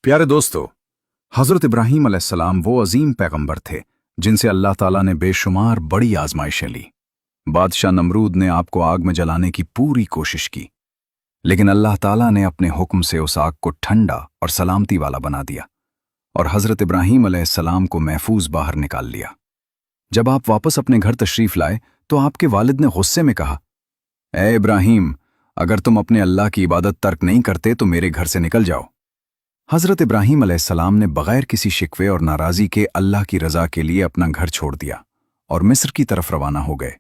प्यारे दोस्तों, हज़रत इब्राहीम अलैहिस्सलाम वो अजीम पैगंबर थे जिनसे अल्लाह ताला ने बेशुमार बड़ी आजमाइशें ली। बादशाह नमरूद ने आपको आग में जलाने की पूरी कोशिश की, लेकिन अल्लाह ताला ने अपने हुक्म से उस आग को ठंडा और सलामती वाला बना दिया और हज़रत इब्राहीम अलैहिस्सलाम को महफूज बाहर निकाल लिया। जब आप वापस अपने घर तशरीफ लाए तो आपके वालिद ने गुस्से में कहा, ए इब्राहीम, अगर तुम अपने अल्लाह की इबादत तर्क नहीं करते तो मेरे घर से निकल जाओ। हज़रत इब्राहीम अलैहिस्सलाम ने बग़ैर किसी शिकवे और नाराज़ी के अल्लाह की रज़ा के लिए अपना घर छोड़ दिया और मिस्र की तरफ रवाना हो गए।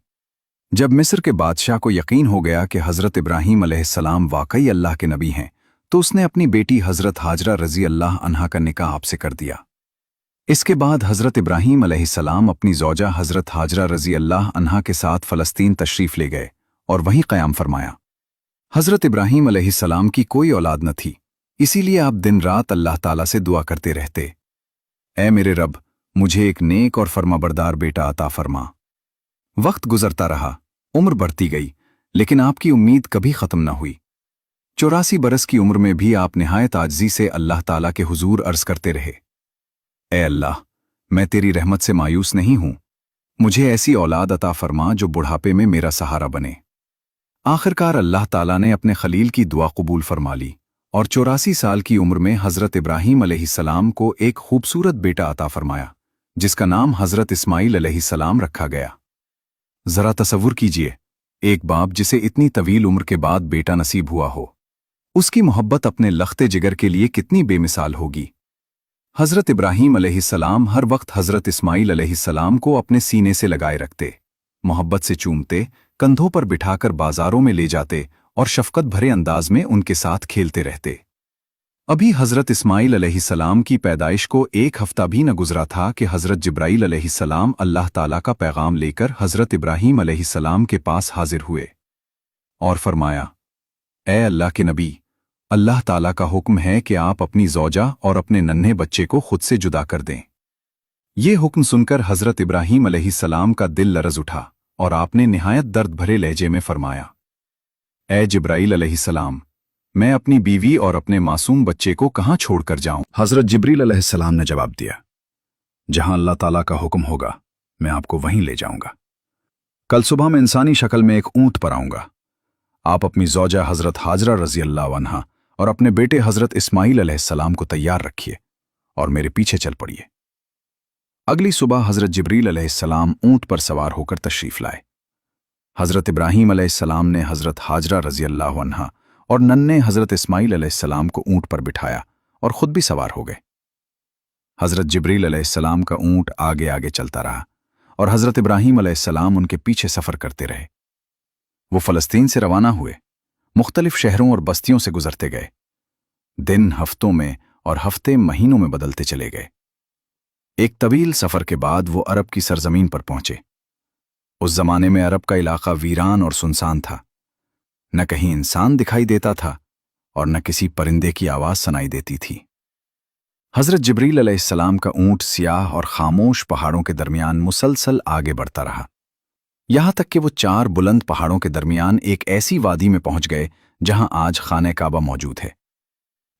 जब मिस्र के बादशाह को यकीन हो गया कि हज़रत इब्राहीम अलैहिस्सलाम वाकई अल्लाह के नबी हैं, तो उसने अपनी बेटी हज़रत हाजरा रज़ी अल्लाह अन्हा का निकाह आपसे कर दिया। इसके बाद हज़रत इब्राहीम अलैहिस्सलाम अपनी ज़ौजा हज़रत हाजरा रज़ी अल्लाह अन्हा के साथ फ़लस्तीन तशरीफ़ ले गए और वहीं क़याम फरमाया। हज़रत इब्राहीम अलैहिस्सलाम की कोई औलाद न थी, इसीलिए आप दिन रात अल्लाह ताला से दुआ करते रहते, ऐ मेरे रब, मुझे एक नेक और फर्माबरदार बेटा अता फरमा। वक्त गुजरता रहा, उम्र बढ़ती गई, लेकिन आपकी उम्मीद कभी ख़त्म न हुई। 84 बरस की उम्र में भी आप निहायत आजिज़ी से अल्लाह ताला के हुजूर अर्ज़ करते रहे, ऐ अल्लाह, मैं तेरी रहमत से मायूस नहीं हूं, मुझे ऐसी औलाद अता फरमा जो बुढ़ापे में मेरा सहारा बने। आखिरकार अल्लाह ताला ने अपने खलील की दुआ कबूल फरमा ली और 84 साल की उम्र में हज़रत इब्राहीम अलैहिस्सलाम को एक खूबसूरत बेटा अता फरमाया, जिसका नाम हज़रत इस्माईल अलैहिस्सलाम रखा गया। ज़रा तसव्वुर कीजिए, एक बाप जिसे इतनी तवील उम्र के बाद बेटा नसीब हुआ हो, उसकी मोहब्बत अपने लख्ते जिगर के लिए कितनी बेमिसाल होगी। हज़रत इब्राहीम अलैहिस्सलाम हर वक्त हज़रत इस्माईल अलैहिस्सलाम को अपने सीने से लगाए रखते, मोहब्बत से चूमते, कंधों पर बिठाकर बाजारों में ले जाते और शफकत भरे अंदाज में उनके साथ खेलते रहते। अभी हज़रत इस्माईल अलैहिस्सलाम की पैदाइश को एक हफ्ता भी न गुजरा था कि हज़रत जिब्राईल अलैहिस्सलाम अल्लाह ताला का पैगाम लेकर हज़रत इब्राहीम अलैहिस्सलाम के पास हाजिर हुए और फरमाया, ए अल्लाह के नबी, अल्लाह ताला का हुक्म है कि आप अपनी ज़ौजा और अपने नन्हे बच्चे को खुद से जुदा कर दें। ये हुक्म सुनकर हज़रत इब्राहीम अलैहिस्सलाम का दिल लरज़ उठा और आपने निहायत दर्द भरे लहजे में फरमाया, ए जिब्राईल अलैहिस्सलाम, मैं अपनी बीवी और अपने मासूम बच्चे को कहाँ छोड़कर जाऊं? हज़रत जिब्रील अलैहिस्सलाम ने जवाब दिया, जहां अल्लाह ताला का हुक्म होगा मैं आपको वहीं ले जाऊंगा। कल सुबह मैं इंसानी शक्ल में एक ऊंट पर आऊंगा। आप अपनी ज़ौजा हज़रत हाजरा रज़ी अल्लाह अन्हा और अपने बेटे हज़रत इस्माईल अलैहिस्सलाम को तैयार रखिए और मेरे पीछे चल पड़िए। अगली सुबह हज़रत जिब्रील अलैहिस्सलाम ऊंट पर सवार होकर तशरीफ़ लाए। हज़रत इब्राहीम अलैहिस्सलाम ने हज़रत हाजरा रज़ी अल्लाह अन्हा और नन्हे हज़रत इस्माईल अलैहिस्सलाम को ऊंट पर बिठाया और खुद भी सवार हो गए। हज़रत जिब्रील अलैहिस्सलाम का ऊंट आगे आगे चलता रहा और हज़रत इब्राहीम अलैहिस्सलाम उनके पीछे सफ़र करते रहे। वो फ़लस्तीन से रवाना हुए, मुख्तलिफ शहरों और बस्तियों से गुजरते गए। दिन हफ्तों में और हफ्ते महीनों में बदलते चले गए। एक तवील सफ़र के बाद वो अरब की सरजमीन पर पहुंचे। उस जमाने में अरब का इलाका वीरान और सुनसान था, न कहीं इंसान दिखाई देता था और न किसी परिंदे की आवाज सुनाई देती थी। हज़रत जिब्रील अलैहिस्सलाम का ऊंट सियाह और खामोश पहाड़ों के दरमियान मुसलसल आगे बढ़ता रहा, यहां तक कि वो 4 बुलंद पहाड़ों के दरमियान एक ऐसी वादी में पहुंच गए जहां आज खाने काबा मौजूद है,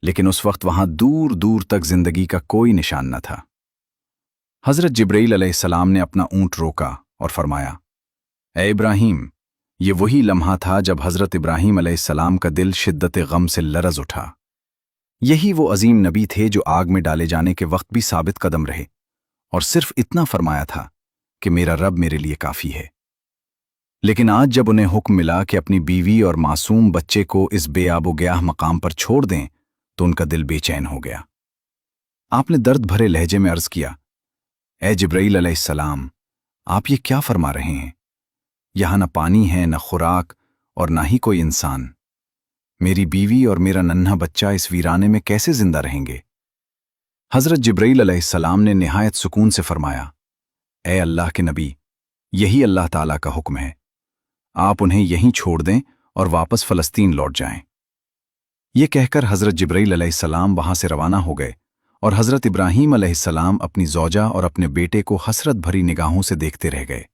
लेकिन उस वक्त वहां दूर दूर तक जिंदगी का कोई निशान न था। हज़रत जिब्रील अलैहिस्सलाम ने अपना ऊंट रोका और फरमाया, ए इब्राहीम, ये वही लम्हा था जब हज़रत इब्राहीम अलैहिस्सलाम का दिल शिद्दत गम से लरज़ उठा। यही वो अजीम नबी थे जो आग में डाले जाने के वक्त भी साबित कदम रहे और सिर्फ इतना फरमाया था कि मेरा रब मेरे लिए काफ़ी है। लेकिन आज जब उन्हें हुक्म मिला कि अपनी बीवी और मासूम बच्चे को इस बेआबोग्याह मकाम पर छोड़ दें, तो उनका दिल बेचैन हो गया। आपने दर्द भरे लहजे में अर्ज़ किया, ए जिब्राईल अलैहिस्सलाम, आप ये क्या फरमा रहे हैं? यहां न पानी है, न खुराक और ना ही कोई इंसान। मेरी बीवी और मेरा नन्हा बच्चा इस वीराने में कैसे जिंदा रहेंगे? हज़रत जिब्रील अलैहिस्सलाम ने निहायत सुकून से फरमाया, ए अल्लाह के नबी, यही अल्लाह ताला का हुक्म है, आप उन्हें यहीं छोड़ दें और वापस फ़लस्तीन लौट जाएं। ये कहकर हज़रत जिब्रील अलैहिस्सलाम वहां से रवाना हो गए और हज़रत इब्राहीम अलैहिस्सलाम अपनी ज़ौजा और अपने बेटे को हसरत भरी निगाहों से देखते रह गए।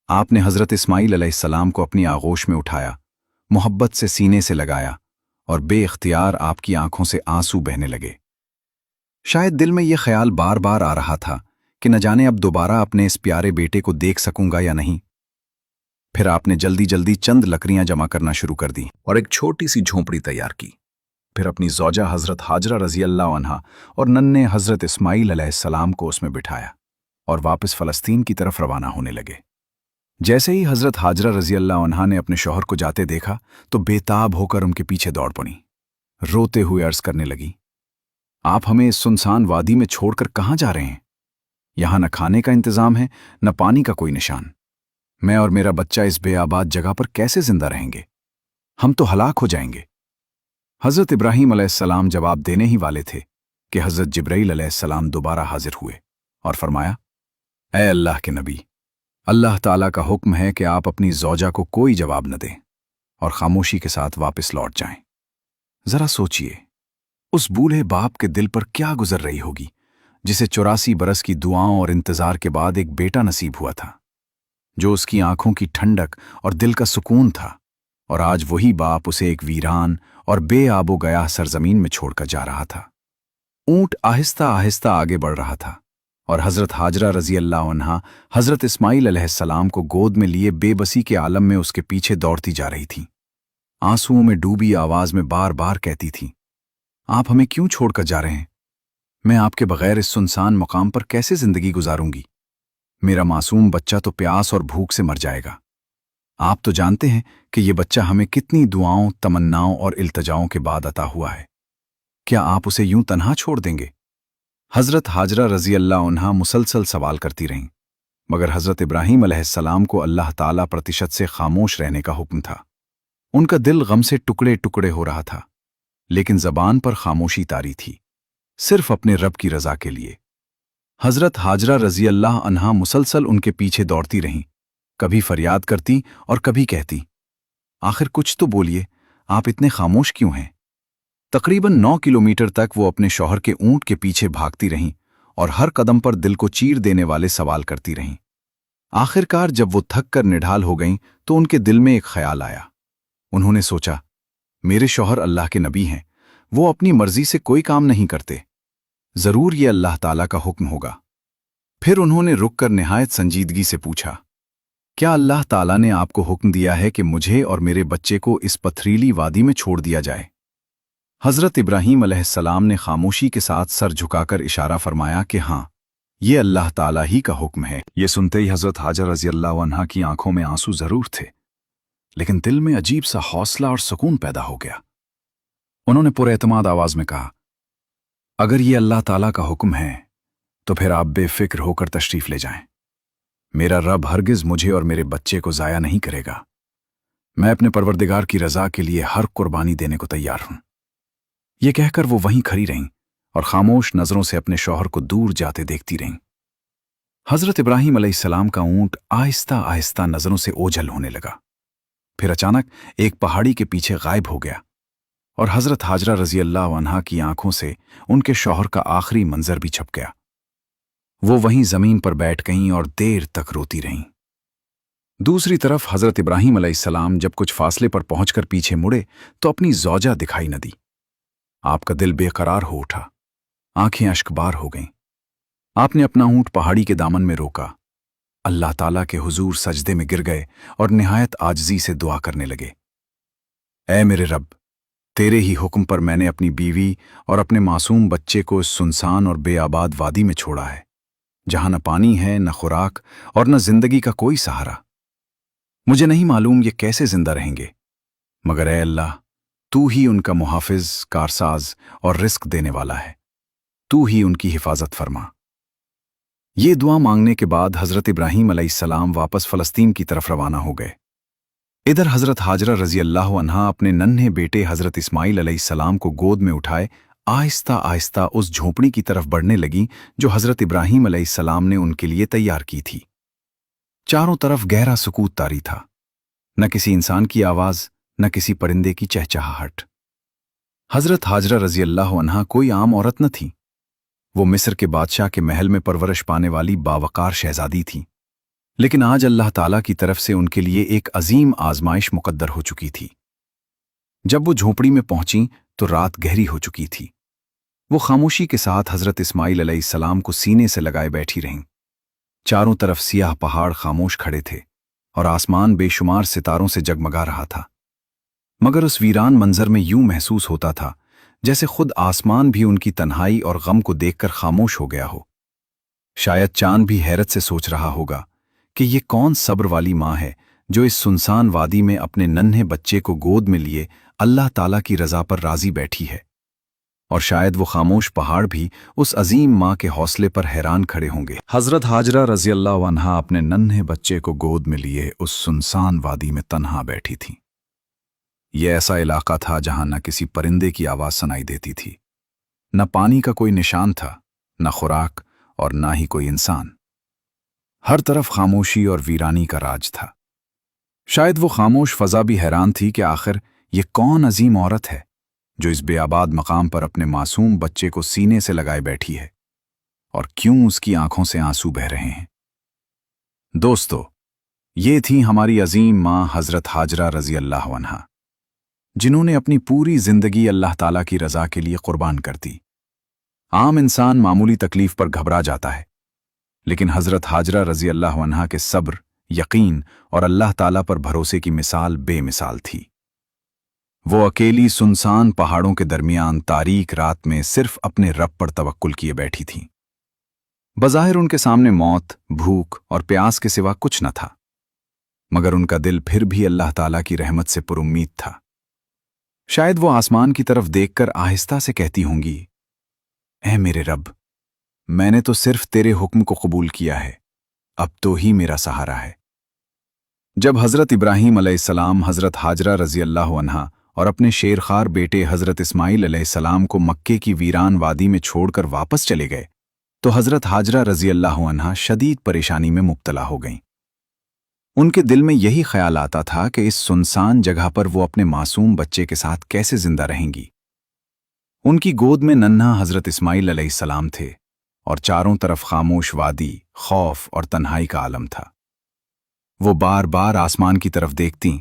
आपने हज़रत इस्माईल अलैहिस्सलाम को अपनी आगोश में उठाया, मोहब्बत से सीने से लगाया और बेइख्तियार आपकी आंखों से आंसू बहने लगे। शायद दिल में यह ख्याल बार बार आ रहा था कि न जाने अब दोबारा अपने इस प्यारे बेटे को देख सकूंगा या नहीं। फिर आपने जल्दी जल्दी चंद लकड़ियां जमा करना शुरू कर दी और एक छोटी सी झोंपड़ी तैयार की। फिर अपनी ज़ौजा हज़रत हाजरा रज़ी अल्लाह अन्हा और नन्हे हज़रत इस्माईल अलैहिस्सलाम को उसमें बिठाया और वापस फ़लस्तीन की तरफ रवाना होने लगे। जैसे ही हज़रत हाजरा रज़ी अल्लाह अन्हा ने अपने शौहर को जाते देखा तो बेताब होकर उनके पीछे दौड़ पड़ी। रोते हुए अर्ज़ करने लगी, आप हमें इस सुनसान वादी में छोड़कर कहाँ जा रहे हैं? यहाँ न खाने का इंतज़ाम है, न पानी का कोई निशान। मैं और मेरा बच्चा इस बेआबाद जगह पर कैसे जिंदा रहेंगे? हम तो हलाक हो जाएंगे। हज़रत इब्राहीम अलैहिस्सलाम जवाब देने ही वाले थे कि हज़रत जिब्राईल अलैहिस्सलाम दोबारा हाजिर हुए और फरमाया, ऐ अल्लाह के नबी, अल्लाह ताला का हुक्म है कि आप अपनी ज़ौजा को कोई जवाब न दें और खामोशी के साथ वापस लौट जाएं। ज़रा सोचिए, उस बूढ़े बाप के दिल पर क्या गुजर रही होगी जिसे 84 बरस की दुआओं और इंतज़ार के बाद एक बेटा नसीब हुआ था, जो उसकी आंखों की ठंडक और दिल का सुकून था, और आज वही बाप उसे एक वीरान और बेआबो गया सरजमीन में छोड़कर जा रहा था। ऊंट आहिस्ता आहिस्ता आगे बढ़ रहा था और हज़रत हाजरा रज़ी अल्लाह अन्हा हज़रत इस्माईल अलैहिस्सलाम को गोद में लिए बेबसी के आलम में उसके पीछे दौड़ती जा रही थी। आंसुओं में डूबी आवाज में बार बार कहती थी, आप हमें क्यों छोड़कर जा रहे हैं? मैं आपके बगैर इस सुनसान मकाम पर कैसे जिंदगी गुजारूंगी? मेरा मासूम बच्चा तो प्यास और भूख से मर जाएगा। आप तो जानते हैं कि ये बच्चा हमें कितनी दुआओं, तमन्नाओं और इल्तजाओं के बाद अता हुआ है। क्या आप उसे यूं तन्हा छोड़ देंगे? हज़रत हाजरा रज़ी अल्लाह अन्हा मुसलसल सवाल करती रहीं, मगर हज़रत इब्राहीम अलैहिस्सलाम को अल्लाह ताला प्रतिशत से खामोश रहने का हुक्म था। उनका दिल गम से टुकड़े टुकड़े हो रहा था, लेकिन ज़बान पर खामोशी तारी थी, सिर्फ अपने रब की रज़ा के लिए। हज़रत हाजरा रज़ी अल्लाह अन्हा मुसलसल उनके पीछे दौड़ती रहीं, कभी फरियाद करती और कभी कहती, आखिर कुछ तो बोलिए, आप इतने खामोश क्यों हैं? तकरीबन 9 किलोमीटर तक वो अपने शौहर के ऊंट के पीछे भागती रहीं और हर कदम पर दिल को चीर देने वाले सवाल करती रहीं। आखिरकार जब वो थक कर निढाल हो गईं तो उनके दिल में एक ख्याल आया। उन्होंने सोचा, मेरे शौहर अल्लाह के नबी हैं, वो अपनी मर्जी से कोई काम नहीं करते, जरूर ये अल्लाह ताला का हुक्म होगा। फिर उन्होंने रुककर निहायत संजीदगी से पूछा, क्या अल्लाह ताला ने आपको हुक्म दिया है कि मुझे और मेरे बच्चे को इस पथरीली वादी में छोड़ दिया जाए? हज़रत इब्राहीम अलैहिस्सलाम ने खामोशी के साथ सर झुकाकर इशारा फरमाया कि हाँ, ये अल्लाह ताला ही का हुक्म है। ये सुनते ही हज़रत हाजरा रज़ी अल्लाह अन्हा की आंखों में आंसू जरूर थे, लेकिन दिल में अजीब सा हौसला और सुकून पैदा हो गया। उन्होंने पुरएतमाद आवाज में कहा, अगर ये अल्लाह ताला का हुक्म है तो फिर आप बेफिक्र होकर तशरीफ ले जाएं। मेरा रब हरगिज मुझे और मेरे बच्चे को ज़ाया नहीं करेगा। मैं अपने परवरदिगार की रज़ा के लिए हर कुर्बानी देने को तैयार हूं। ये कहकर वो वहीं खड़ी रहीं और खामोश नजरों से अपने शौहर को दूर जाते देखती रहीं। हज़रत इब्राहीम अलैहिस्सलाम का ऊंट आहिस्ता आहिस्ता नजरों से ओझल होने लगा। फिर अचानक एक पहाड़ी के पीछे गायब हो गया और हज़रत हाजरा रज़ी अल्लाह अन्हा की आंखों से उनके शौहर का आखिरी मंजर भी छप गया। वो वहीं जमीन पर बैठ गईं और देर तक रोती रहीं। दूसरी तरफ हज़रत इब्राहीम अलैहिस्सलाम जब कुछ फासले पर पहुंचकर पीछे मुड़े तो अपनी ज़ौजा दिखाई न दी। आपका दिल बेकरार हो उठा, आंखें अश्कबार हो गईं। आपने अपना ऊंट पहाड़ी के दामन में रोका, अल्लाह ताला के हुजूर सजदे में गिर गए और निहायत आजिज़ी से दुआ करने लगे, ऐ मेरे रब, तेरे ही हुक्म पर मैंने अपनी बीवी और अपने मासूम बच्चे को इस सुनसान और बेआबाद वादी में छोड़ा है, जहां न पानी है, न खुराक और न जिंदगी का कोई सहारा। मुझे नहीं मालूम ये कैसे जिंदा रहेंगे, मगर ऐ अल्लाह, तू ही उनका मुहाफिज, कारसाज और रिस्क देने वाला है। तू ही उनकी हिफाजत फरमा। ये दुआ मांगने के बाद हज़रत इब्राहीम अलैहिस्सलाम वापस फ़लस्तीन की तरफ रवाना हो गए। इधर हज़रत हाजरा रज़ी अल्लाह अन्हा अपने नन्हे बेटे हज़रत इस्माईल अलैहिस्सलाम को गोद में उठाए आहिस्ता आहिस्ता उस झोंपड़ी की तरफ बढ़ने लगी जो हज़रत इब्राहीम अलैहिस्सलाम ने उनके लिए तैयार की थी। चारों तरफ गहरा सुकूत तारी था, न किसी इंसान की आवाज़, न किसी परिंदे की चहचहाहट। हज़रत हाजरा रज़ी अल्लाह अन्हा कोई आम औरत न थी। वो मिस्र के बादशाह के महल में परवरिश पाने वाली बावकार शहजादी थी, लेकिन आज अल्लाह ताला की तरफ से उनके लिए एक अजीम आजमाइश मुकद्दर हो चुकी थी। जब वो झोंपड़ी में पहुंची तो रात गहरी हो चुकी थी। वो खामोशी के साथ हजरत इस्माइल अलैहिस्सलाम को सीने से लगाए बैठी रहीं। चारों तरफ सियाह पहाड़ खामोश खड़े थे और आसमान बेशुमार सितारों से जगमगा रहा था। मगर उस वीरान मंजर में यूं महसूस होता था जैसे खुद आसमान भी उनकी तन्हाई और गम को देखकर खामोश हो गया हो। शायद चांद भी हैरत से सोच रहा होगा कि ये कौन सब्र वाली माँ है जो इस सुनसान वादी में अपने नन्हे बच्चे को गोद में लिए अल्लाह ताला की रजा पर राजी बैठी है। और शायद वो खामोश पहाड़ भी उस अजीम माँ के हौसले पर हैरान खड़े होंगे। हजरत हाजरा रजी अल्लाह अन्हा अपने नन्हे बच्चे को गोद में लिए उस सुनसान वादी में तन्हा बैठी थीं। यह ऐसा इलाका था जहां न किसी परिंदे की आवाज सुनाई देती थी, न पानी का कोई निशान था, न खुराक और न ही कोई इंसान। हर तरफ खामोशी और वीरानी का राज था। शायद वो खामोश फजा भी हैरान थी कि आखिर ये कौन अजीम औरत है जो इस बेआबाद मकाम पर अपने मासूम बच्चे को सीने से लगाए बैठी है, और क्यों उसकी आंखों से आंसू बह रहे हैं। दोस्तों, ये थी हमारी अजीम माँ हजरत हाजरा रजी अल्लाह अन्हा, जिन्होंने अपनी पूरी जिंदगी अल्लाह ताला की रजा के लिए कुर्बान कर दी। आम इंसान मामूली तकलीफ पर घबरा जाता है, लेकिन हजरत हाजरा रजी अल्लाह अन्हा के सब्र, यकीन और अल्लाह ताला पर भरोसे की मिसाल बेमिसाल थी। वो अकेली सुनसान पहाड़ों के दरमियान तारीक रात में सिर्फ अपने रब पर तवक्कुल किए बैठी थीं। बज़ाहिर उनके सामने मौत, भूख और प्यास के सिवा कुछ न था, मगर उनका दिल फिर भी अल्लाह ताला की रहमत से पुरुम्मीद था। शायद वो आसमान की तरफ देखकर आहिस्ता से कहती होंगी, ऐ मेरे रब, मैंने तो सिर्फ तेरे हुक्म को कबूल किया है, अब तो ही मेरा सहारा है। जब हजरत इब्राहीम अलैहिस्सलाम हजरत हाजरा रजी अल्लाह अन्हा और अपने शेरखार बेटे हजरत इस्माइल अलैहिस्सलाम को मक्के की वीरान वादी में छोड़कर वापस चले गए, तो हजरत हाजरा रजी अल्लाह अन्हा शदीद परेशानी में मुब्तला हो गईं। उनके दिल में यही ख्याल आता था कि इस सुनसान जगह पर वो अपने मासूम बच्चे के साथ कैसे जिंदा रहेंगी। उनकी गोद में नन्हा हजरत इस्माइल अलैहिस्सलाम थे और चारों तरफ खामोश वादी, खौफ और तन्हाई का आलम था। वो बार बार आसमान की तरफ देखतीं,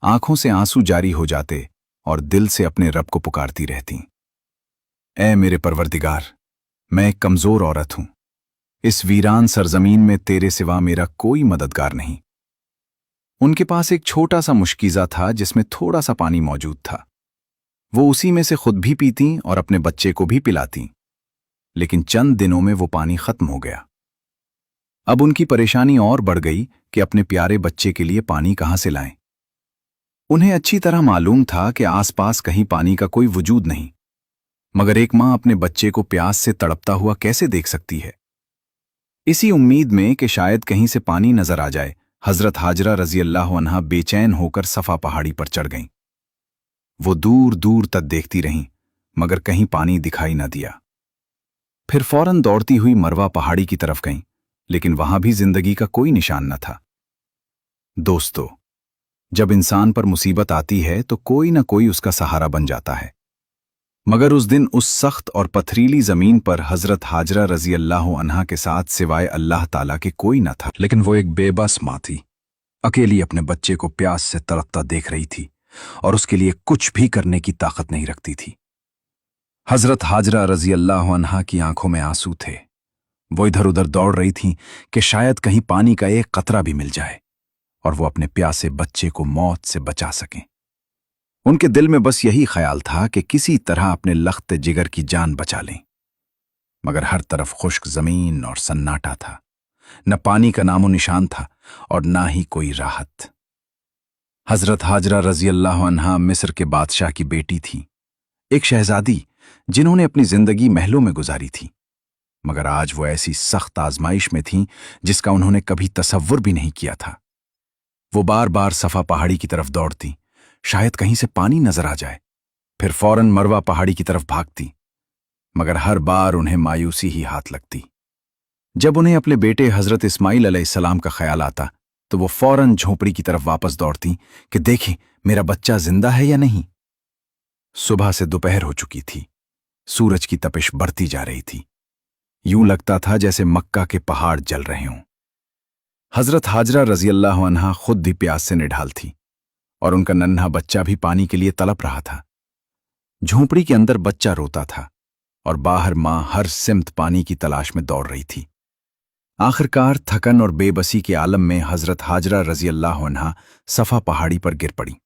आंखों से आंसू जारी हो जाते और दिल से अपने रब को पुकारती रहतीं। ऐ मेरे परवरदिगार, मैं एक कमजोर औरत हूं। इस वीरान सरजमीन में तेरे सिवा मेरा कोई मददगार नहीं। उनके पास एक छोटा सा मुश्कीज़ा था जिसमें थोड़ा सा पानी मौजूद था। वो उसी में से खुद भी पीतीं और अपने बच्चे को भी पिलातीं, लेकिन चंद दिनों में वो पानी खत्म हो गया। अब उनकी परेशानी और बढ़ गई कि अपने प्यारे बच्चे के लिए पानी कहां से लाएं। उन्हें अच्छी तरह मालूम था कि आसपास कहीं पानी का कोई वजूद नहीं, मगर एक माँ अपने बच्चे को प्यास से तड़पता हुआ कैसे देख सकती है। इसी उम्मीद में कि शायद कहीं से पानी नजर आ जाए, हजरत हाजरा रजी अल्लाह अन्हा बेचैन होकर सफा पहाड़ी पर चढ़ गईं। वो दूर दूर तक देखती रहीं, मगर कहीं पानी दिखाई न दिया। फिर फौरन दौड़ती हुई मरवा पहाड़ी की तरफ गईं, लेकिन वहां भी जिंदगी का कोई निशान न था। दोस्तों, जब इंसान पर मुसीबत आती है तो कोई न कोई उसका सहारा बन जाता है, मगर उस दिन उस सख्त और पथरीली जमीन पर हजरत हाजरा रजी अल्लाह अन्हा के साथ सिवाय अल्लाह ताला के कोई न था। लेकिन वो एक बेबस माँ थी, अकेली अपने बच्चे को प्यास से तड़पता देख रही थी और उसके लिए कुछ भी करने की ताकत नहीं रखती थी। हजरत हाजरा रजी अल्लाह अन्हा की आंखों में आंसू थे। वो इधर उधर दौड़ रही थीं कि शायद कहीं पानी का एक कतरा भी मिल जाए और वो अपने प्यासे बच्चे को मौत से बचा सकें। उनके दिल में बस यही ख्याल था कि किसी तरह अपने लख्त जिगर की जान बचा लें, मगर हर तरफ खुश्क जमीन और सन्नाटा था। न पानी का नामो निशान था और ना ही कोई राहत। हजरत हाजरा रजी अल्लाह अन्हा मिस्र के बादशाह की बेटी थी, एक शहजादी जिन्होंने अपनी जिंदगी महलों में गुजारी थी, मगर आज वो ऐसी सख्त आजमाइश में थीं जिसका उन्होंने कभी तसव्वुर भी नहीं किया था। वो बार बार सफा पहाड़ी की तरफ दौड़ती, शायद कहीं से पानी नजर आ जाए, फिर फौरन मरवा पहाड़ी की तरफ भागती, मगर हर बार उन्हें मायूसी ही हाथ लगती। जब उन्हें अपने बेटे हजरत इस्माइल अलैहिस्सलाम का ख्याल आता तो वो फौरन झोपड़ी की तरफ वापस दौड़ती कि देखें मेरा बच्चा जिंदा है या नहीं। सुबह से दोपहर हो चुकी थी, सूरज की तपिश बढ़ती जा रही थी। यूं लगता था जैसे मक्का के पहाड़ जल रहे हों। हजरत हाजरा रजी अल्लाह अन्हा खुद भी प्यास से निढाल थी और उनका नन्हा बच्चा भी पानी के लिए तड़प रहा था। झोंपड़ी के अंदर बच्चा रोता था और बाहर माँ हर सिमत पानी की तलाश में दौड़ रही थी। आखिरकार थकन और बेबसी के आलम में हजरत हाजरा रजी अल्लाह अन्हा सफ़ा पहाड़ी पर गिर पड़ी।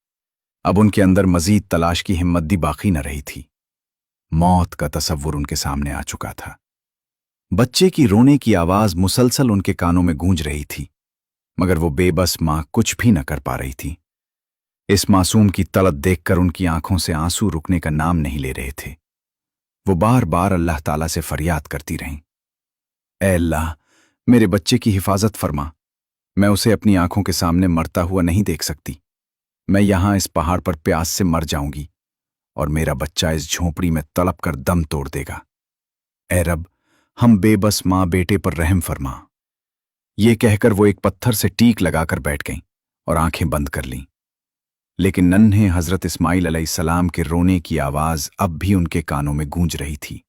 अब उनके अंदर मजीद तलाश की हिम्मत भी बाकी न रही थी। मौत का तसव्वुर उनके सामने आ चुका था। बच्चे की रोने की आवाज़ मुसलसल उनके कानों में गूंज रही थी, मगर वो बेबस माँ कुछ भी न कर पा रही थी। इस मासूम की तड़प देखकर उनकी आंखों से आंसू रुकने का नाम नहीं ले रहे थे। वो बार बार अल्लाह ताला से फरियाद करती रहीं, ऐ अल्लाह, मेरे बच्चे की हिफाजत फरमा। मैं उसे अपनी आंखों के सामने मरता हुआ नहीं देख सकती। मैं यहां इस पहाड़ पर प्यास से मर जाऊंगी और मेरा बच्चा इस झोंपड़ी में तड़प कर दम तोड़ देगा। ऐ रब, हम बेबस मां बेटे पर रहम फरमा। ये कहकर वो एक पत्थर से टीक लगाकर बैठ गईं और आंखें बंद कर लीं। लेकिन नन्हे हजरत इस्माइल अलैहिस्सलाम के रोने की आवाज अब भी उनके कानों में गूंज रही थी।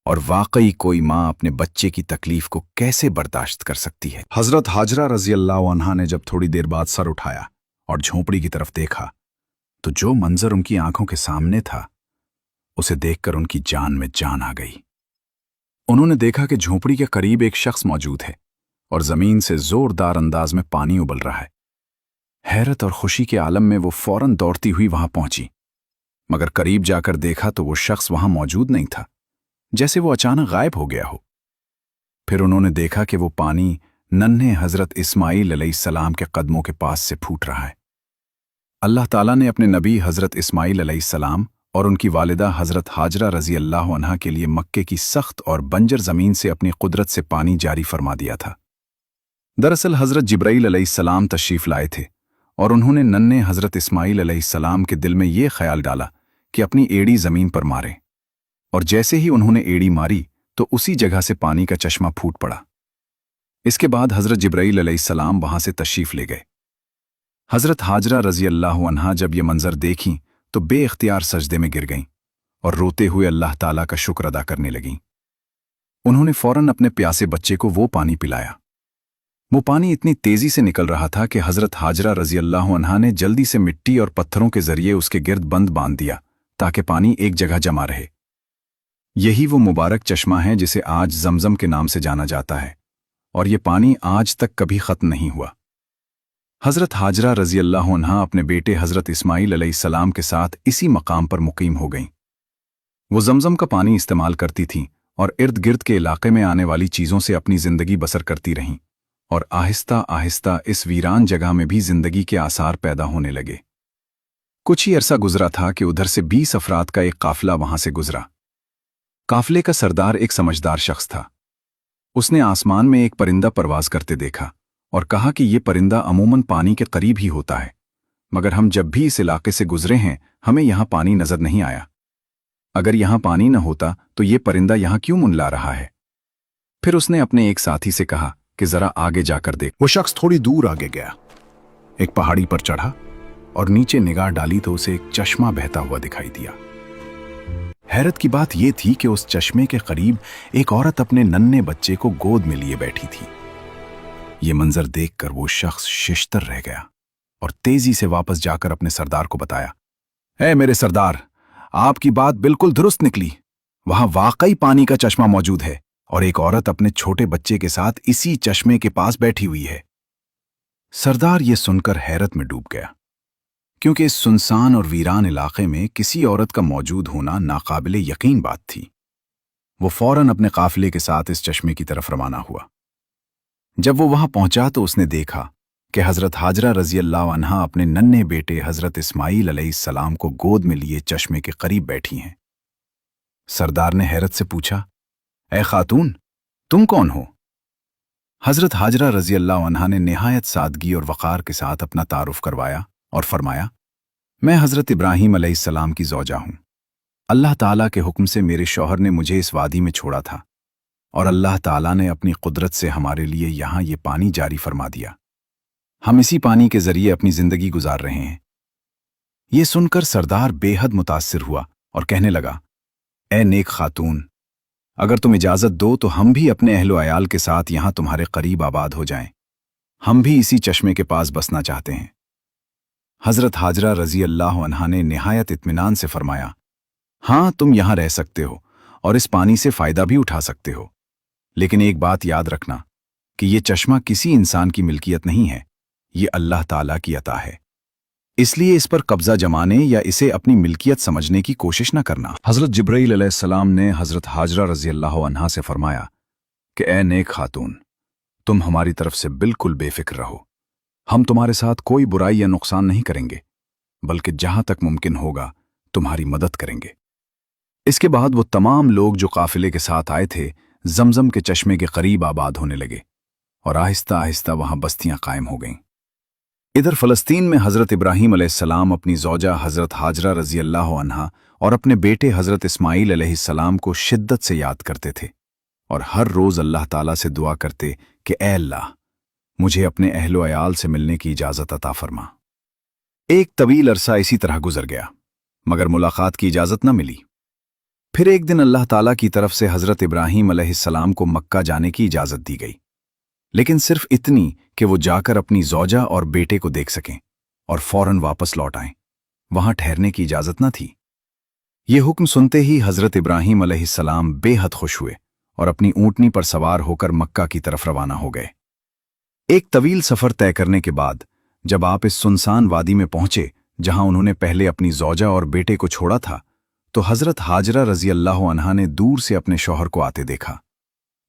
और वाकई कोई मां अपने बच्चे की तकलीफ को कैसे बर्दाश्त कर सकती है। हजरत हाजरा रजी अल्लाह अन्हा ने जब थोड़ी देर बाद सर उठाया और झोंपड़ी की तरफ देखा, तो जो मंजर उनकी आंखों के सामने था, उसे देखकर उनकी जान में जान आ गई। उन्होंने देखा कि झोंपड़ी के करीब एक शख्स मौजूद है और जमीन से जोरदार अंदाज में पानी उबल रहा है। हैरत और खुशी के आलम में वो फौरन दौड़ती हुई वहां पहुंची, मगर करीब जाकर देखा तो वो शख्स वहां मौजूद नहीं था, जैसे वो अचानक गायब हो गया हो। फिर उन्होंने देखा कि वो पानी नन्हे हजरत इस्माइल अलैहिस्सलाम के कदमों के पास से फूट रहा है। अल्लाह ताला ने अपने नबी हजरत इस्माइल अलैहिस्सलाम और उनकी वालिदा हजरत हाजरा रजी अल्लाह अन्हा के लिए मक्के की सख्त और बंजर जमीन से अपनी कुदरत से पानी जारी फरमा दिया था। दरअसल हजरत जिब्राइल अलैहिस्सलाम तशरीफ लाए थे और उन्होंने नन्हे हजरत इस्माइल अलैहिस्सलाम के दिल में ये ख्याल डाला कि अपनी एड़ी जमीन पर मारें, और जैसे ही उन्होंने एड़ी मारी तो उसी जगह से पानी का चश्मा फूट पड़ा। इसके बाद हजरत जिब्राइल अलैहिस्सलाम वहां से तशरीफ ले गए। हजरत हाजरा रजी अल्लाह अन्हा जब ये मंजर देखीं तो बेइख्तियार सजदे में गिर गईं और रोते हुए अल्लाह ताला का शुक्र अदा करने लगीं। उन्होंने फौरन अपने प्यासे बच्चे को वो पानी पिलाया। वो पानी इतनी तेजी से निकल रहा था कि हजरत हाजरा रजी अल्लाह अन्हा ने जल्दी से मिट्टी और पत्थरों के जरिए उसके गिर्द बंद बांध दिया ताकि पानी एक जगह जमा रहे। यही वो मुबारक चश्मा है जिसे आज जमजम के नाम से जाना जाता है, और ये पानी आज तक कभी खत्म नहीं हुआ। हजरत हाजरा रजी अल्लाह अन्हा अपने बेटे हजरत इस्माइल अलैहिस्सलाम के साथ इसी मकाम पर मुकीम हो गईं। वो जमजम का पानी इस्तेमाल करती थीं और इर्द गिर्द के इलाके में आने वाली चीज़ों से अपनी जिंदगी बसर करती रहीं, और आहिस्ता आहिस्ता इस वीरान जगह में भी जिंदगी के आसार पैदा होने लगे। कुछ ही अरसा गुजरा था कि उधर से 20 अफराद का एक काफिला वहां से गुजरा। काफिले का सरदार एक समझदार शख्स था। उसने आसमान में एक परिंदा परवाज करते देखा और कहा कि यह परिंदा अमूमन पानी के करीब ही होता है, मगर हम जब भी इस इलाके से गुजरे हैं हमें यहां पानी नजर नहीं आया। अगर यहां पानी न होता तो ये परिंदा यहां क्यों मुंडला रहा है? फिर उसने अपने एक साथी से कहा कि जरा आगे जाकर देख। वो शख्स थोड़ी दूर आगे गया, एक पहाड़ी पर चढ़ा और नीचे निगाह डाली तो उसे एक चश्मा बहता हुआ दिखाई दिया। हैरत की बात यह थी कि उस चश्मे के करीब एक औरत अपने नन्हे बच्चे को गोद में लिए बैठी थी। ये मंजर देखकर वो शख्स शिश्तर रह गया और तेजी से वापस जाकर अपने सरदार को बताया, ऐ मेरे सरदार, आपकी बात बिल्कुल दुरुस्त निकली। वहां वाकई पानी का चश्मा मौजूद है और एक औरत अपने छोटे बच्चे के साथ इसी चश्मे के पास बैठी हुई है। सरदार ये सुनकर हैरत में डूब गया, क्योंकि इस सुनसान और वीरान इलाके में किसी औरत का मौजूद होना नाकाबिले यकीन बात थी। वो फौरन अपने काफिले के साथ इस चश्मे की तरफ रवाना हुआ। जब वो वहां पहुंचा तो उसने देखा कि हजरत हाजरा रजी अल्लाह अन्हा अपने नन्हे बेटे हजरत इस्माइल अलैहिस्सलाम को गोद में लिए चश्मे के करीब बैठी हैं। सरदार ने हैरत से पूछा, ऐ खातून, तुम कौन हो? हजरत हाजरा रजी अल्लाह अन्हा ने निहायत सादगी और वक़ार के साथ अपना तारुफ करवाया और फरमाया, मैं हजरत इब्राहीम अलैहिस्सलाम की ज़ौजा हूं। अल्लाह ताला के हुक्म से मेरे शौहर ने मुझे इस वादी में छोड़ा था और अल्लाह ताला ने अपनी कुदरत से हमारे लिए यहां ये पानी जारी फरमा दिया। हम इसी पानी के जरिए अपनी जिंदगी गुजार रहे हैं। ये सुनकर सरदार बेहद मुतासिर हुआ और कहने लगा, ए नेक खातून, अगर तुम इजाजत दो तो हम भी अपने अहलो अयाल के साथ यहां तुम्हारे करीब आबाद हो जाएं। हम भी इसी चश्मे के पास बसना चाहते हैं। हजरत हाजरा रजी अल्लाह अन्हा ने निहायत इत्मीनान से फरमाया, हाँ, तुम यहां रह सकते हो और इस पानी से फायदा भी उठा सकते हो। लेकिन एक बात याद रखना कि ये चश्मा किसी इंसान की मिल्कियत नहीं है, ये अल्लाह ताला की अता है। इसलिए इस पर कब्जा जमाने या इसे अपनी मिल्कियत समझने की कोशिश न करना। हज़रत जिब्राईल अलैहिस्सलाम ने हज़रत हाजरा रज़ी अल्लाह अन्हा से फरमाया कि ए नेक खातून, तुम हमारी तरफ से बिल्कुल बेफिक्र रहो। हम तुम्हारे साथ कोई बुराई या नुकसान नहीं करेंगे, बल्कि जहां तक मुमकिन होगा तुम्हारी मदद करेंगे। इसके बाद वो तमाम लोग जो काफिले के साथ आए थे जमजम के चश्मे के करीब आबाद होने लगे और आहिस्ता आहिस्ता वहां बस्तियां कायम हो गईं। इधर फ़लस्तीन में हज़रत इब्राहीम अलैहिस्सलाम अपनी ज़ौजा हज़रत हाजरा रज़ी अल्लाह अन्हा और अपने बेटे हज़रत इस्माईल अलैहिस्सलाम को शिद्दत से याद करते थे और हर रोज़ अल्लाह ताला से दुआ करते कि ए अल्लाह, मुझे अपने अहलो अयाल से मिलने की इजाज़त अता फरमा। एक तवील अरसा इसी तरह गुजर गया, मगर मुलाकात की इजाज़त न मिली। फिर एक दिन अल्लाह ताला की तरफ से हज़रत इब्राहीम अलैहिस्सलाम को मक्का जाने की इजाज़त दी गई, लेकिन सिर्फ इतनी कि वो जाकर अपनी ज़ौजा और बेटे को देख सकें और फौरन वापस लौट आएं। वहां ठहरने की इजाज़त न थी। ये हुक्म सुनते ही हज़रत इब्राहीम अलैहिस्सलाम बेहद खुश हुए और अपनी ऊँटनी पर सवार होकर मक्का की तरफ रवाना हो गए। एक तवील सफ़र तय करने के बाद जब आप इस सुनसान वादी में पहुंचे जहां उन्होंने पहले अपनी ज़ौजा और बेटे को छोड़ा था, तो हज़रत हाजरा रज़ी अल्लाह अन्हा ने दूर से अपने शौहर को आते देखा।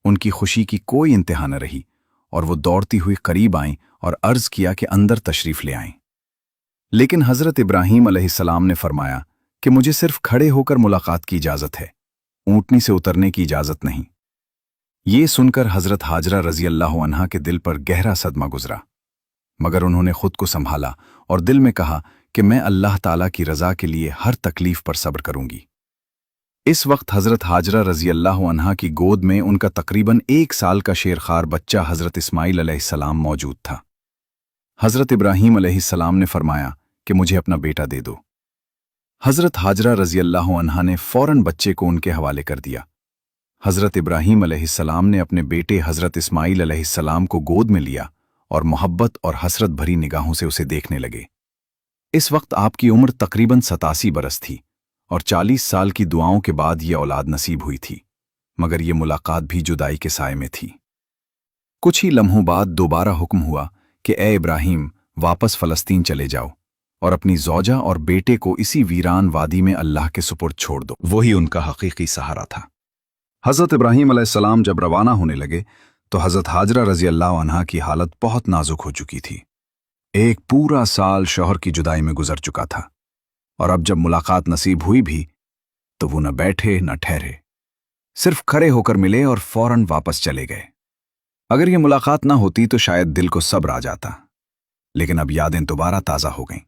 उनकी खुशी की कोई इंतहा न रही और वो दौड़ती हुई करीब आईं और अर्ज़ किया कि अंदर तशरीफ़ ले आएं। लेकिन हज़रत इब्राहीम अलैहिस्सलाम ने फरमाया कि मुझे सिर्फ खड़े होकर मुलाकात की इजाज़त है, ऊँटनी से उतरने की इजाज़त नहीं। ये सुनकर हज़रत हाजरा रज़ी अल्लाह अन्हा के दिल पर गहरा सदमा गुजरा, मगर उन्होंने खुद को संभाला और दिल में कहा कि मैं अल्लाह ताला की रज़ा के लिए हर तकलीफ पर सब्र करूंगी। इस वक्त हज़रत हाजरा रज़ी अल्लाह अन्हा की गोद में उनका तकरीबन 1 साल का शेरखार बच्चा हज़रत इस्माईल अलैहिस्सलाम मौजूद था। हज़रत इब्राहीम अलैहिस्सलाम ने फरमाया कि मुझे अपना बेटा दे दो। हज़रत हाजरा रज़ी अल्लाह अन्हा ने फौरन बच्चे को उनके हवाले कर दिया। हज़रत इब्राहीम अलैहिस्सलाम ने अपने बेटे हज़रत इस्माईल अलैहिस्सलाम को गोद में लिया और मोहब्बत और हसरत भरी निगाहों से उसे देखने लगे। इस वक्त आपकी उम्र तकरीबन 87 बरस थी और 40 साल की दुआओं के बाद ये औलाद नसीब हुई थी, मगर ये मुलाकात भी जुदाई के साए में थी। कुछ ही लम्हों बाद दोबारा हुक्म हुआ कि ए इब्राहीम, वापस फ़लस्तीन चले जाओ और अपनी ज़ौजा और बेटे को इसी वीरान वादी में अल्लाह के सुपुर्द छोड़ दो। वही उनका हकीकी सहारा था। हज़रत इब्राहीम अलैहिस्सलाम जब रवाना होने लगे तो हज़रत हाजरा रज़ी अल्लाह अन्हा की हालत बहुत नाजुक हो चुकी थी। एक पूरा साल शौहर की जुदाई में गुजर चुका था और अब जब मुलाकात नसीब हुई भी तो वो न बैठे न ठहरे, सिर्फ खड़े होकर मिले और फौरन वापस चले गए। अगर ये मुलाकात ना होती तो शायद दिल को सब्र आ जाता, लेकिन अब यादें दोबारा ताज़ा हो गईं।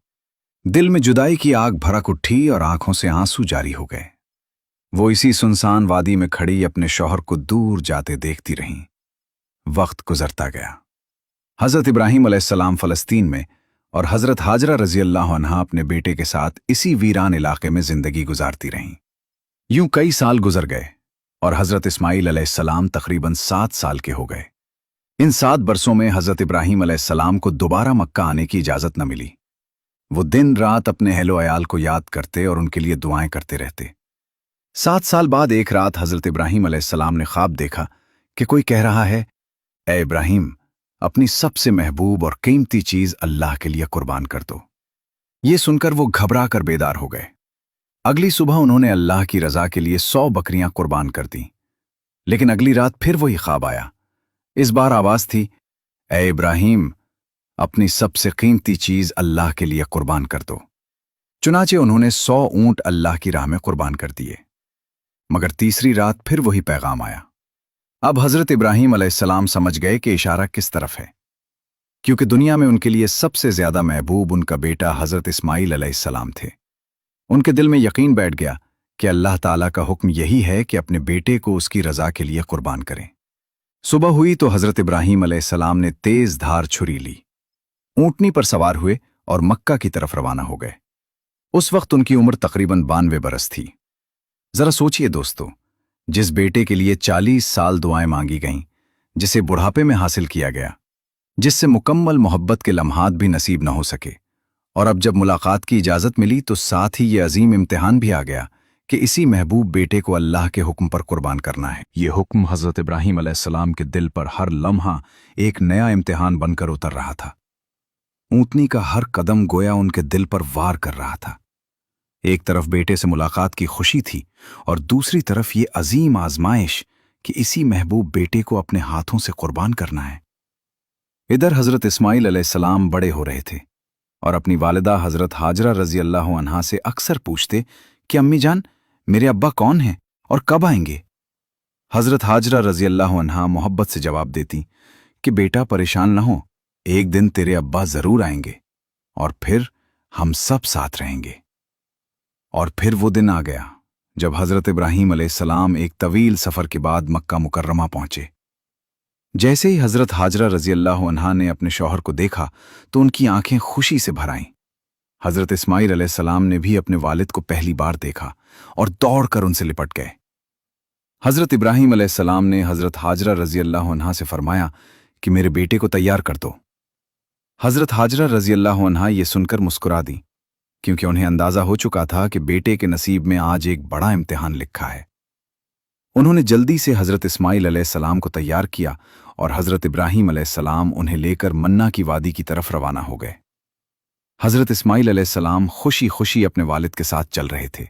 दिल में जुदाई की आग भड़क उठी और आंखों से आंसू जारी हो गए। वो इसी सुनसान वादी में खड़ी अपने शौहर को दूर जाते देखती रहीं। वक्त गुजरता गया। हज़रत इब्राहीम अलैहिस्सलाम फ़लस्तीन में और हज़रत हाजरा रज़ी अल्लाह अन्हा अपने बेटे के साथ इसी वीरान इलाके में ज़िंदगी गुजारती रहीं। यूं कई साल गुजर गए और हज़रत इस्माईल अलैहिस्सलाम तकरीबन 7 साल के हो गए। इन 7 बरसों में हज़रत इब्राहीम अलैहिस्सलाम को दोबारा मक्का आने की इजाज़त न मिली। वो दिन रात अपने अहलो अयाल को याद करते और उनके लिए दुआएं करते रहते। 7 साल बाद एक रात हज़रत इब्राहीम अलैहिस्सलाम ने ख्वाब देखा कि कोई कह रहा है, ए इब्राहीम, अपनी सबसे महबूब और कीमती चीज़ अल्लाह के लिए कुर्बान कर दो। ये सुनकर वो घबरा कर बेदार हो गए। अगली सुबह उन्होंने अल्लाह की रज़ा के लिए 100 बकरियां कुर्बान कर दी। लेकिन अगली रात फिर वही ख्वाब आया। इस बार आवाज़ थी, ए इब्राहीम, अपनी सबसे कीमती चीज़ अल्लाह के लिए कुर्बान कर दो। चुनाचे उन्होंने 100 ऊँट अल्लाह की राह में कुर्बान कर दिए। मगर तीसरी रात फिर वही पैगाम आया। अब हज़रत इब्राहीम अलैहिस्सलाम समझ गए कि इशारा किस तरफ है, क्योंकि दुनिया में उनके लिए सबसे ज़्यादा महबूब उनका बेटा हज़रत इस्माईल अलैहिस्सलाम थे। उनके दिल में यकीन बैठ गया कि अल्लाह ताला का हुक्म यही है कि अपने बेटे को उसकी रज़ा के लिए कुर्बान करें। सुबह हुई तो हज़रत इब्राहीम अलैहिस्सलाम ने तेज़ धार छुरी ली, ऊँटनी पर सवार हुए और मक्का की तरफ रवाना हो गए। उस वक्त उनकी उम्र तकरीबन 92 बरस थी। ज़रा सोचिए दोस्तों, जिस बेटे के लिए 40 साल दुआएं मांगी गईं, जिसे बुढ़ापे में हासिल किया गया, जिससे मुकम्मल मोहब्बत के लम्हात भी नसीब न हो सके, और अब जब मुलाकात की इजाज़त मिली तो साथ ही ये अजीम इम्तिहान भी आ गया कि इसी महबूब बेटे को अल्लाह के हुक्म पर कुर्बान करना है। ये हुक्म हज़रत इब्राहीम अलैहिस्सलाम के दिल पर हर लम्हा एक नया इम्तिहान बनकर उतर रहा था। ऊँटनी का हर कदम गोया उनके दिल पर वार कर रहा था। एक तरफ बेटे से मुलाकात की खुशी थी और दूसरी तरफ ये अजीम आजमाइश कि इसी महबूब बेटे को अपने हाथों से कुर्बान करना है। इधर हज़रत इस्माइल अलैहिस्सलाम बड़े हो रहे थे और अपनी वालिदा हज़रत हाजरा रज़ी अल्लाह अन्हा से अक्सर पूछते कि अम्मी जान, मेरे अब्बा कौन हैं और कब आएंगे? हज़रत हाजरा रज़ी अल्लाह अन्हा मोहब्बत से जवाब देती कि बेटा परेशान न हो, एक दिन तेरे अब्बा ज़रूर आएंगे और फिर हम सब साथ रहेंगे। और फिर वो दिन आ गया जब हज़रत इब्राहीम अलैहिस्सलाम एक तवील सफ़र के बाद मक्का मुकर्रमा पहुंचे। जैसे ही हज़रत हाजरा रज़ी अल्लाह अन्हा ने अपने शौहर को देखा तो उनकी आंखें खुशी से भर आईं। हज़रत इस्माइल अलैहिस्सलाम ने भी अपने वालिद को पहली बार देखा और दौड़कर उनसे लिपट गए। हज़रत इब्राहीम अलैहिस्सलाम ने हज़रत हाजरा रज़ी अल्लाह अन्हा से फरमाया कि मेरे बेटे को तैयार कर दो। हज़रत हाजरा रज़ी अल्लाह अन्हा ये सुनकर मुस्कुरा दी, क्योंकि उन्हें अंदाज़ा हो चुका था कि बेटे के नसीब में आज एक बड़ा इम्तिहान लिखा है। उन्होंने जल्दी से हज़रत इस्माइल अलैहिस्सलाम को तैयार किया और हज़रत इब्राहीम अलैहिस्सलाम उन्हें लेकर मन्ना की वादी की तरफ रवाना हो गए। हज़रत इस्माइल अलैहिस्सलाम खुशी खुशी अपने वालिद के साथ चल रहे थे।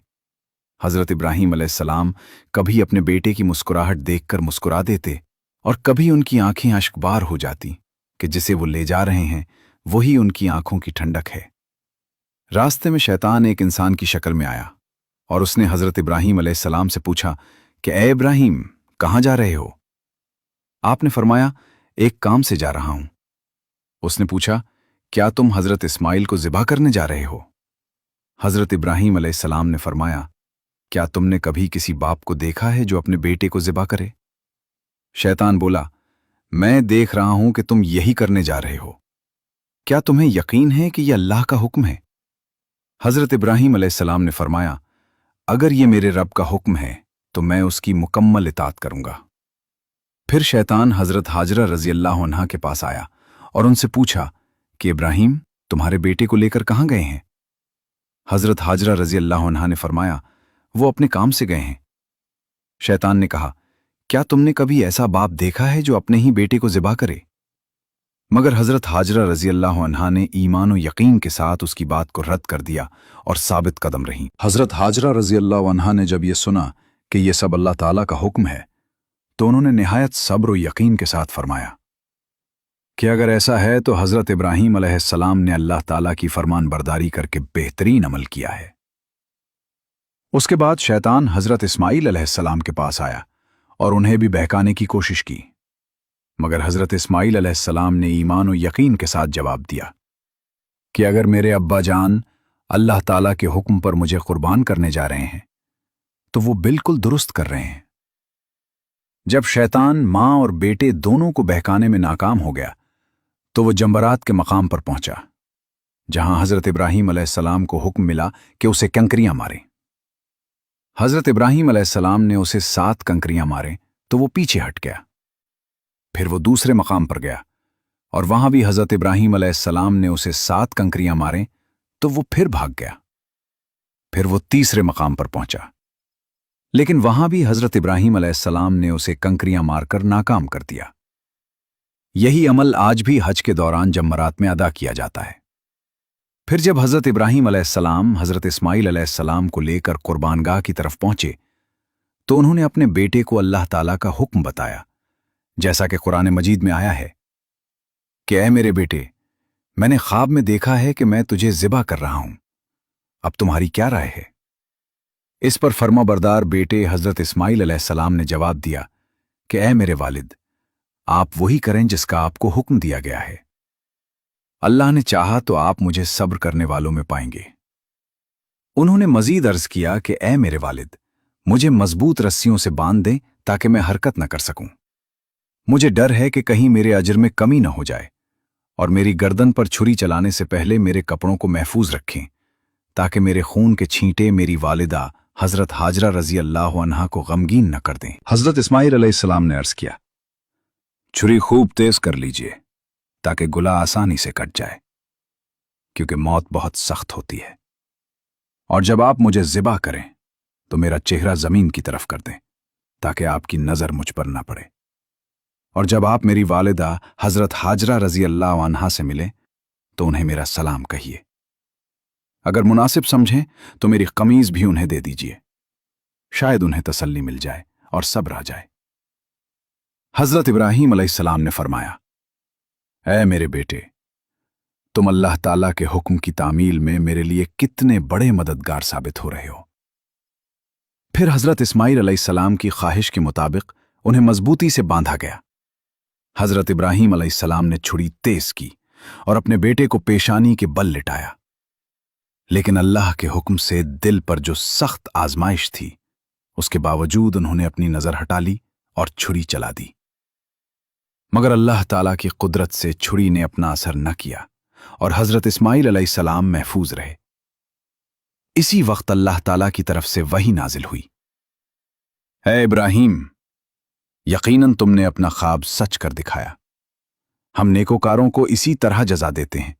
हज़रत इब्राहीम अलैहिस्सलाम कभी अपने बेटे की मुस्कुराहट देखकर मुस्कुरा देते और कभी उनकी आंखें अश्कबार हो जाती कि जिसे वो ले जा रहे हैं वही उनकी आंखों की ठंडक है। रास्ते में शैतान एक इंसान की शक्ल में आया और उसने हज़रत इब्राहीम अलैहिस्सलाम से पूछा कि ए इब्राहीम, कहाँ जा रहे हो? आपने फरमाया, एक काम से जा रहा हूं। उसने पूछा, क्या तुम हज़रत इस्माइल को ज़िबा करने जा रहे हो? हज़रत इब्राहीम अलैहिस्सलाम ने फरमाया, क्या तुमने कभी किसी बाप को देखा है जो अपने बेटे को ज़िबा करे? शैतान बोला, मैं देख रहा हूं कि तुम यही करने जा रहे हो। क्या तुम्हें यकीन है कि यह अल्लाह का हुक्म है? हज़रत इब्राहीम अलैहिस्सलाम ने फरमाया, अगर ये मेरे रब का हुक्म है तो मैं उसकी मुकम्मल इताअत करूंगा। फिर शैतान हज़रत हाजरा रज़ी अल्लाह अन्हा के पास आया और उनसे पूछा कि इब्राहीम, तुम्हारे बेटे को लेकर कहाँ गए हैं? हज़रत हाजरा रज़ी अल्लाह अन्हा ने फरमाया, वो अपने काम से गए हैं। शैतान ने कहा, क्या तुमने कभी ऐसा बाप देखा है जो अपने ही बेटे को ज़िबा करे? मगर हज़रत हाजरा रज़ी अल्लाह अन्हा ने ईमान और यकीन के साथ उसकी बात को रद्द कर दिया और साबित कदम रहीं। हज़रत हाजरा रज़ी अल्लाह अन्हा ने जब ये सुना कि ये सब अल्लाह ताला का हुक्म है तो उन्होंने निहायत सब्र और यकीन के साथ फरमाया कि अगर ऐसा है तो हज़रत इब्राहीम अलैहिस्सलाम ने अल्लाह ताला की फरमान बरदारी करके बेहतरीन अमल किया है। उसके बाद शैतान हज़रत इस्माइल अलैहिस्सलाम के पास आया और उन्हें भी बहकाने की कोशिश की, मगर हज़रत इस्माइल अलैहिस्सलाम ने ईमान और यकीन के साथ जवाब दिया कि अगर मेरे अब्बा जान अल्लाह ताला के हुक्म पर मुझे कुर्बान करने जा रहे हैं तो वो बिल्कुल दुरुस्त कर रहे हैं। जब शैतान माँ और बेटे दोनों को बहकाने में नाकाम हो गया तो वो जंबरात के मकाम पर पहुंचा, जहां हज़रत इब्राहीम अलैहिस्सलाम को हुक्म मिला कि उसे कंकरियां मारें। हज़रत इब्राहीम अलैहिस्सलाम ने उसे 7 कंकरियां मारे तो वो पीछे हट गया। फिर वो दूसरे मकाम पर गया और वहां भी हज़रत इब्राहीम अलैहिस्सलाम ने उसे 7 कंकरियां मारे तो वो फिर भाग गया। फिर वो तीसरे मकाम पर पहुंचा, लेकिन वहां भी हज़रत इब्राहीम अलैहिस्सलाम ने उसे कंकरियां मारकर नाकाम कर दिया। यही अमल आज भी हज के दौरान जमरात में अदा किया जाता है। फिर जब हज़रत इब्राहीम अलैहिस्सलाम हज़रत इस्माइल अलैहिस्सलाम को लेकर कुर्बानगाह की तरफ पहुंचे तो उन्होंने अपने बेटे को अल्लाह ताला का हुक्म बताया, जैसा कि कुरान मजीद में आया है कि ऐ मेरे बेटे, मैंने ख्वाब में देखा है कि मैं तुझे ज़िबा कर रहा हूं, अब तुम्हारी क्या राय है? इस पर फर्माबरदार बेटे हज़रत इस्माइल अलैहिस्सलाम ने जवाब दिया कि ऐ मेरे वालिद, आप वही करें जिसका आपको हुक्म दिया गया है। अल्लाह ने चाहा तो आप मुझे सब्र करने वालों में पाएंगे। उन्होंने मजीद अर्ज किया कि ऐ मेरे वालिद, मुझे मजबूत रस्सियों से बांध दें ताकि मैं हरकत न कर सकूं। मुझे डर है कि कहीं मेरे अजर में कमी न हो जाए, और मेरी गर्दन पर छुरी चलाने से पहले मेरे कपड़ों को महफूज रखें ताकि मेरे खून के छींटे मेरी वालिदा हज़रत हाजरा रज़ी अल्लाह अन्हा को गमगीन न कर दें। हज़रत इस्माइल अलैहिस्सलाम ने अर्ज किया, छुरी खूब तेज कर लीजिए ताकि गुला आसानी से कट जाए, क्योंकि मौत बहुत सख्त होती है। और जब आप मुझे ज़िबा करें तो मेरा चेहरा जमीन की तरफ कर दें ताकि आपकी नजर मुझ पर न पड़े। और जब आप मेरी वालिदा हजरत हाजरा रजी अल्लाह अन्हा से मिले तो उन्हें मेरा सलाम कहिए। अगर मुनासिब समझें तो मेरी कमीज भी उन्हें दे दीजिए, शायद उन्हें तसल्ली मिल जाए और सब्र आ जाए। हजरत इब्राहीम अलैहिस्सलाम ने फरमाया, ऐ मेरे बेटे, तुम अल्लाह ताला के हुक्म की तामील में मेरे लिए कितने बड़े मददगार साबित हो रहे हो। फिर हजरत इस्माइल अलैहिस्सलाम की ख्वाहिश के मुताबिक उन्हें मजबूती से बांधा गया। हजरत इब्राहीम अलैहिस्सलाम ने छुरी तेज की और अपने बेटे को पेशानी के बल लिटाया, लेकिन अल्लाह के हुक्म से दिल पर जो सख्त आजमाइश थी, उसके बावजूद उन्होंने अपनी नजर हटा ली और छुरी चला दी। मगर अल्लाह ताला की कुदरत से छुरी ने अपना असर न किया और हजरत इस्माइल अलैहिस्सलाम महफूज रहे। इसी वक्त अल्लाह ताला की तरफ से वही नाजिल हुई, है इब्राहीम, यकीनन तुमने अपना ख्वाब सच कर दिखाया। हम नेकोकारों को इसी तरह जजा देते हैं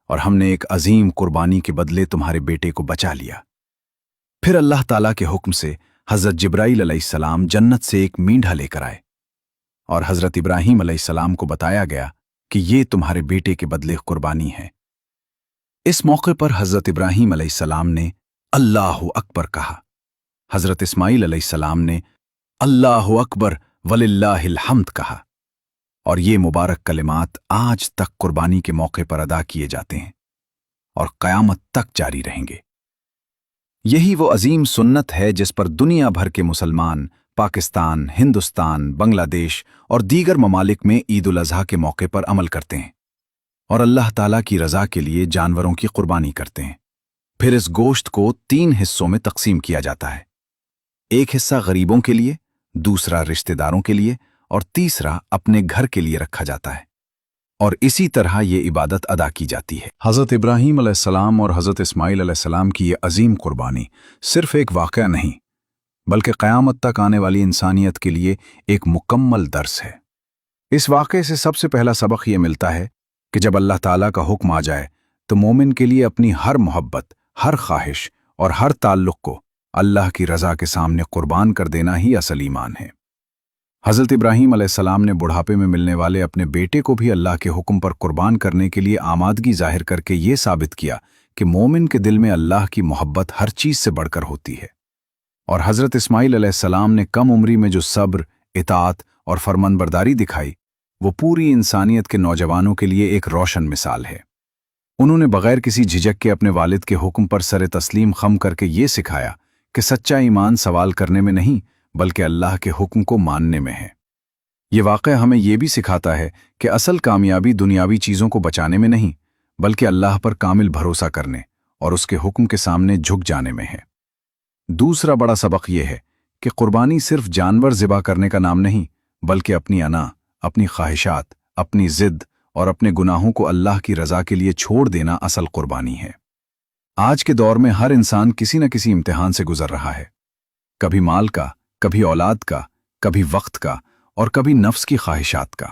और हमने एक अजीम कुर्बानी के बदले तुम्हारे बेटे को बचा लिया। फिर अल्लाह ताला के हुक्म से हजरत जिब्राइल अलैहिस्सलाम जन्नत से एक मींढा लेकर आए और हजरत इब्राहीम अलैहिस्सलाम को बताया गया कि ये तुम्हारे बेटे के बदले कुर्बानी है। इस मौके पर हजरत इब्राहीम अलैहिस्सलाम ने अल्लाहु अकबर कहा। हजरत इस्माइल अलैहिस्सलाम ने अल्लाहु अकबर वलिल्लाहिल हम्द कहा और ये मुबारक कलिमात आज तक कुर्बानी के मौके पर अदा किए जाते हैं और क़यामत तक जारी रहेंगे। यही वो अजीम सुन्नत है जिस पर दुनिया भर के मुसलमान पाकिस्तान, हिंदुस्तान, बांग्लादेश और दीगर ममालिक में ईद उल अज़हा के मौके पर अमल करते हैं और अल्लाह ताला की रज़ा के लिए जानवरों की कुर्बानी करते हैं। फिर इस गोश्त को 3 हिस्सों में तकसीम किया जाता है। एक हिस्सा गरीबों के लिए, दूसरा रिश्तेदारों के लिए और तीसरा अपने घर के लिए रखा जाता है और इसी तरह ये इबादत अदा की जाती है। हज़रत इब्राहीम अलैहिस्सलाम और हज़रत इस्माइल अलैहिस्सलाम की ये अजीम कुर्बानी सिर्फ एक वाक़या नहीं, बल्कि क़यामत तक आने वाली इंसानियत के लिए एक मुकम्मल दर्स है। इस वाक़े से सबसे पहला सबक ये मिलता है कि जब अल्लाह ताला का हुक्म आ जाए तो मोमिन के लिए अपनी हर मोहब्बत, हर ख्वाहिश और हर ताल्लुक़ को अल्लाह की रज़ा के सामने कुर्बान कर देना ही असल ईमान है। हज़रत इब्राहीम अलैहिस्सलाम ने बुढ़ापे में मिलने वाले अपने बेटे को भी अल्लाह के हुक्म पर कुर्बान करने के लिए आमादगी जाहिर करके ये साबित किया कि मोमिन के दिल में अल्लाह की मोहब्बत हर चीज़ से बढ़कर होती है। और हज़रत इस्माइल अलैहिस्सलाम ने कम उम्री में जो सब्र, इताअत और फरमानबरदारी दिखाई, वो पूरी इंसानियत के नौजवानों के लिए एक रोशन मिसाल है। उन्होंने बग़ैर किसी झिझक के अपने वालिद के हुक्म पर सर तस्लीम खम करके ये सिखाया कि सच्चा ईमान सवाल करने में नहीं बल्कि अल्लाह के हुक्म को मानने में है। ये वाक़या हमें ये भी सिखाता है कि असल कामयाबी दुनियावी चीज़ों को बचाने में नहीं बल्कि अल्लाह पर कामिल भरोसा करने और उसके हुक्म के सामने झुक जाने में है। दूसरा बड़ा सबक यह है कि कुर्बानी सिर्फ जानवर ज़िबा करने का नाम नहीं बल्कि अपनी अना, अपनी ख्वाहिशात, अपनी ज़िद और अपने गुनाहों को अल्लाह की रज़ा के लिए छोड़ देना असल कुर्बानी है। आज के दौर में हर इंसान किसी न किसी इम्तिहान से गुजर रहा है, कभी माल का, कभी औलाद का, कभी वक्त का और कभी नफ्स की ख्वाहिशात का।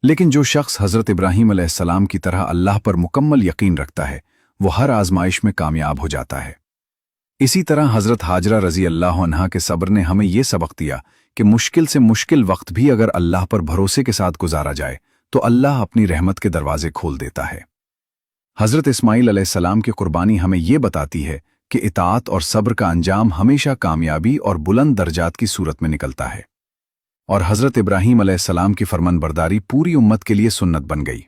लेकिन जो शख्स हज़रत इब्राहीम अलैहिस्सलाम की तरह अल्लाह पर मुकम्मल यकीन रखता है वो हर आजमाइश में कामयाब हो जाता है। इसी तरह हज़रत हाजरा रज़ी अल्लाह अन्हा के सब्र ने हमें यह सबक दिया कि मुश्किल से मुश्किल वक्त भी अगर अल्लाह पर भरोसे के साथ गुजारा जाए तो अल्लाह अपनी रहमत के दरवाजे खोल देता है। हज़रत इस्माइल अलैहिस्सलाम की कुर्बानी हमें यह बताती है कि इताअत और सब्र का अंजाम हमेशा कामयाबी और बुलंद दर्जात की सूरत में निकलता है और हज़रत इब्राहीम अलैहिस्सलाम की फरमानबरदारी पूरी उम्मत के लिए सुन्नत बन गई।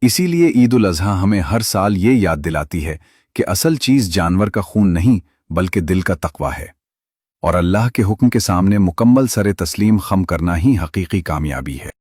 इसीलिए ईद उल अज़हा हमें हर साल ये याद दिलाती है कि असल चीज़ जानवर का खून नहीं बल्कि दिल का तक़वा है और अल्लाह के हुक्म के सामने मुकम्मल सर तस्लीम खम करना ही हकीकी कामयाबी है।